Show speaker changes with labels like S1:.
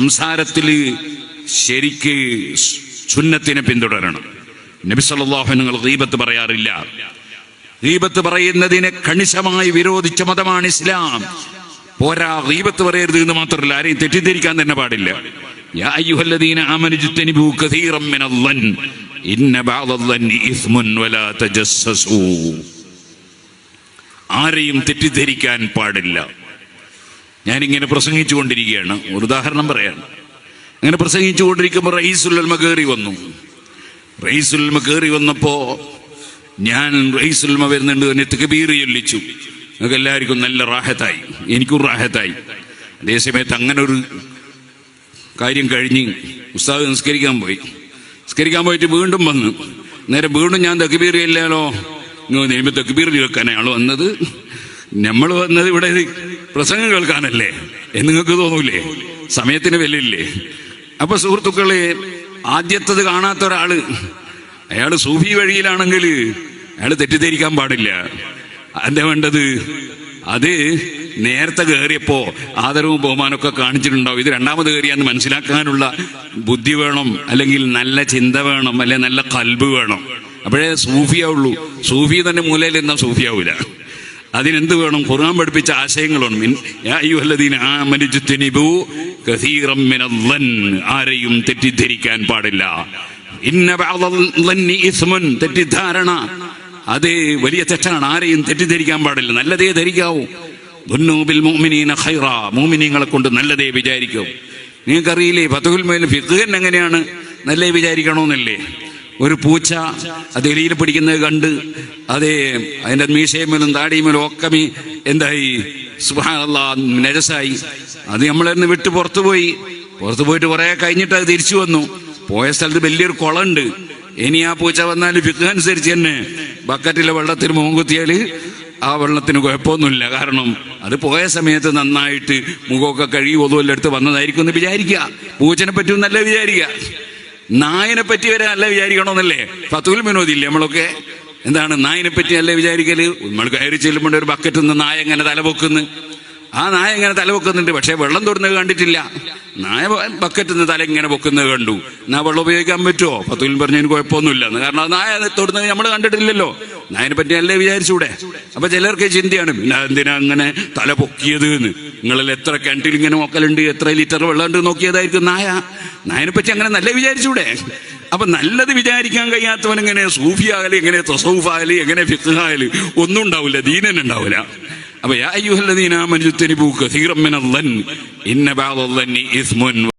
S1: സംസാരത്തിൽ ശരിക്ക് സുന്നത്തിനെ പിന്തുടരണം. നബി സല്ലല്ലാഹു അലൈഹി വസല്ലം ഗീബത്ത് പറയാറില്ല. ഗീബത്ത് പറയുന്നതിനെ കണിശമായി വിരോധിച്ച മതമാണ് ഇസ്ലാം. പോരാ, ഗീബത്ത് പറയരുത് എന്ന് മാത്രമല്ല, ആരെയും തെറ്റിദ്ധരിക്കാൻ തന്നെ പാടില്ല. യാ അയ്യുഹല്ലദീന ആമനൂ ഇജ്തനിബൂ കസീറൻ മിനൽ-ളൻ ഇന്ന ബഅദൽ-ളന്നി ഇസ്മുൻ വലാ തജസ്സസൂ. ആരെയും തെറ്റിദ്ധരിക്കാൻ പാടില്ല. ഞാനിങ്ങനെ പ്രസംഗിച്ചു കൊണ്ടിരിക്കുകയാണ്, ഒരു ഉദാഹരണം പറയാണ്. അങ്ങനെ പ്രസംഗിച്ചു കൊണ്ടിരിക്കുമ്പോൾ റഈസുൽ ഉലമ കയറി വന്നു. റഈസുൽ ഉലമ കയറി വന്നപ്പോ ഞാൻ റഈസുൽ ഉലമ വരുന്നുണ്ട് എന്നെ തക്ബീർ ചൊല്ലിച്ചു. നിങ്ങൾക്ക് എല്ലാവർക്കും നല്ല റാഹത്തായി, എനിക്കും റാഹത്തായി. അതേസമയത്ത് അങ്ങനെ ഒരു കാര്യം കഴിഞ്ഞ് ഉസ്താദ് നിസ്കരിക്കാൻ പോയിട്ട് വീണ്ടും വന്നു. നേരെ വീണ്ടും ഞാൻ തക്ബീർ ചൊല്ലാലോ, നിങ്ങൾ തക്ബീർ കേൾക്കാനാണോ വന്നത്? നമ്മൾ വന്നത് ഇവിടെ പ്രസംഗം കേൾക്കാനല്ലേ എന്ന് നിങ്ങൾക്ക് തോന്നൂലേ? സമയത്തിന് വിലയില്ലേ? അപ്പൊ സുഹൃത്തുക്കളെ, ആദ്യത്തത് കാണാത്ത ഒരാള്, അയാള് സൂഫി വഴിയിലാണെങ്കിൽ അയാൾ തെറ്റിദ്ധരിക്കാൻ പാടില്ല. അതിന്റെ വേണ്ടത് അത് നേരത്തെ കയറിയപ്പോ ആദരവും ബഹുമാനമൊക്കെ കാണിച്ചിട്ടുണ്ടാവും. ഇത് രണ്ടാമത് കയറിയാന്ന് മനസ്സിലാക്കാനുള്ള ബുദ്ധി വേണം, അല്ലെങ്കിൽ നല്ല ചിന്ത വേണം, അല്ലെങ്കിൽ നല്ല കൽബ് വേണം. അപ്പോഴേ സൂഫിയാവുള്ളൂ. സൂഫി തന്നെ മൂലയിൽ നിന്നാ സൂഫിയാവൂല. അതിനെന്ത് വേണം? ഖുർആൻ പഠിപ്പിച്ച ആശയങ്ങളുണ്ട്. യാ അയ്യുഹല്ലദീന ആമനൂ ഇജ്തനിബൂ കസീറൻ മിനൽ-ളൻ. ആരെയും തെറ്റിദ്ധരിക്കാൻ പാടില്ല. ഇന്ന ബഅദൽ-ളന്നി ഇസ്മുൻ. തെറ്റിദ്ധാരണ അത് വലിയ തെറ്റാണ്. ആരെയും തെറ്റിദ്ധരിക്കാൻ പാടില്ല. നല്ലതേ ധരിക്കാവൂ. ദുന്നൂ ബിൽ മുഅ്മിനീന ഖൈറാ. മുഅ്മിനീങ്ങളെ കൊണ്ട് നല്ലതേ വിചാരിക്കൂ. നിങ്ങൾക്കറിയില്ലേ ഫത്ഹുൽ മുഈൻ ഫിഖ്ഹ് എങ്ങനെയാണ് നല്ലതേ വിചാരിക്കണമെന്നല്ലേ? ഒരു പൂച്ച അത് എലിയിൽ പിടിക്കുന്നത് കണ്ട് അതേ അതിന്റെ മീശയുമേലും താടിയുമേലും ഒക്കെ എന്തായി, സുബ്ഹാനല്ലാഹ്, നജസായി. അത് നമ്മളെന്ന് വിട്ട് പുറത്തു പോയിട്ട് കുറെ കഴിഞ്ഞിട്ട് അത് തിരിച്ചു വന്നു. പോയ സ്ഥലത്ത് വലിയൊരു കുളമുണ്ട്. ഇനി ആ പൂച്ച വന്നാൽ ഫിഖ് അനുസരിച്ച് തന്നെ ബക്കറ്റിലെ വെള്ളത്തിൽ മുഖം കുത്തിയാൽ ആ വെള്ളത്തിന് കുഴപ്പമൊന്നുമില്ല. കാരണം അത് പോയ സമയത്ത് നന്നായിട്ട് മുഖമൊക്കെ കഴുകി ഒതുവെല്ലാം എടുത്ത് വന്നതായിരിക്കും എന്ന് വിചാരിക്കുക. പൂച്ചനെ പറ്റും നല്ല വിചാരിക്കുക. നായനെ പറ്റി വരെ നല്ല വിചാരിക്കണമെന്നല്ലേ ഫത്ഹുൽ മുഈനില്ലേ? നമ്മളൊക്കെ എന്താണ് നായനെ പറ്റി നല്ല വിചാരിക്കല്? നമ്മൾ കയറി ചെല്ലുമ്പോൾ ഒരു ബക്കറ്റിൽ നിന്ന് നായ എങ്ങനെ തലപൊക്കുന്നു. ആ നായ എങ്ങനെ തലപൊക്കുന്നുണ്ട്, പക്ഷെ വെള്ളം തൊടുന്നത് കണ്ടിട്ടില്ല. നായ ബക്കറ്റിൽ നിന്ന് തല ഇങ്ങനെ പൊക്കുന്നത് കണ്ടു. എന്നാ വെള്ളം ഉപയോഗിക്കാൻ പറ്റുമോ? ഫത്ഹുൽ പറഞ്ഞതിന് കുഴപ്പമൊന്നുമില്ല. കാരണം നായ തൊടുന്നത് നമ്മൾ കണ്ടിട്ടില്ലല്ലോ. നായനെ പറ്റി നല്ല വിചാരിച്ചൂടെ? അപ്പൊ ചിലർക്ക് ചിന്തയാണ്, എന്തിനാ അങ്ങനെ തല പൊക്കിയത് എന്ന്. നിങ്ങളിൽ എത്ര കിണറ്റിൽ ഇങ്ങനെ നോക്കലുണ്ട്, എത്ര ലിറ്റർ വെള്ളം ഉണ്ട് നോക്കിയതായിരിക്കും നായനെ പറ്റി അങ്ങനെ നല്ല വിചാരിച്ചൂടെ? അപ്പൊ നല്ലത് വിചാരിക്കാൻ കഴിയാത്തവൻ എങ്ങനെ സൂഫിയാകല്, എങ്ങനെ തസൗഫാകല്, എങ്ങനെ ഫിഖ്ഹാകല്? ഒന്നും ഉണ്ടാവില്ല, ദീനന്നെ ഉണ്ടാവില്ല. അപ്പൊ യാ അയ്യുഹല്ലദീന ആമനൂ ഇജ്തനിബൂ കസീറൻ മിനൽ-ളൻ ഇന്ന ബഅദൽ-ളന്നി ഇസ്മുൻ